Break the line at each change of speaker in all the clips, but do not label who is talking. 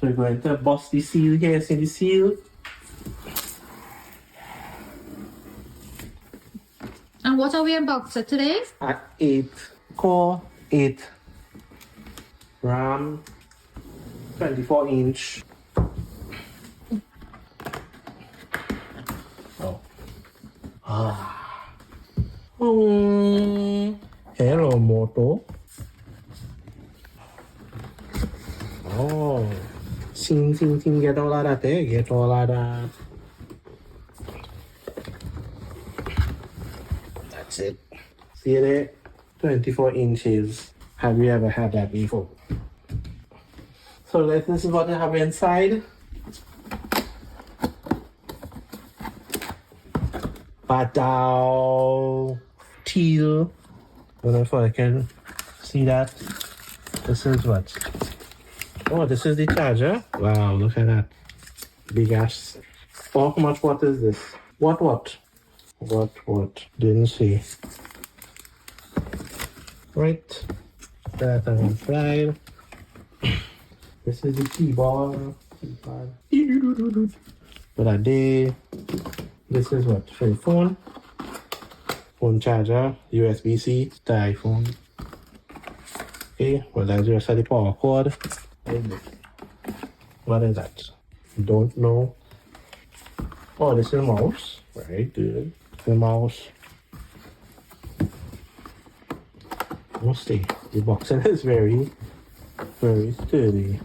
So we're going to bust the seal here. See the seal?
And what are we unboxing today?
At 8 core, 8 RAM, 24-inch. Oh. Hello, Moto. Oh. Sing, get all of that there. Get all of that. That's it. See there? 24 inches. Have you ever had that before? So this is what I have inside. Badao. Teal. I don't know if I can see that. This is what? Oh, this is the charger. Wow, look at that. Big ass. Oh, how much watt is this? What? Didn't see. Right. That on inside. This is the keyboard. But I did. This is what? For the phone. Phone charger. USB-C. The iPhone. Okay. Well, that's just the power cord. What is that? Don't know. Oh, this is a mouse. Very good. The mouse. Mostly. The boxing is very sturdy.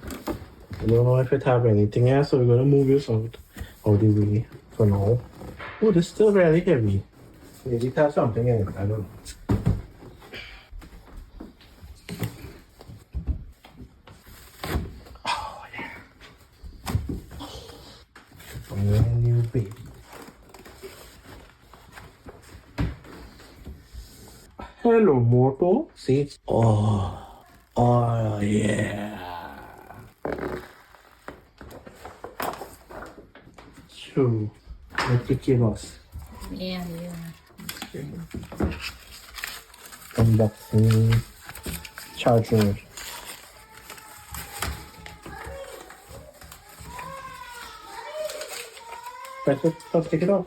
I don't know if it have anything else, so we're gonna move this out of the way for now. Oh, this is still very heavy. Maybe it has something in it. I don't know. Oh yeah. Brand new baby. Hello, Moto. See? Oh yeah. So, ridiculous.
Yeah.
Unboxing charger. Press it, take it off.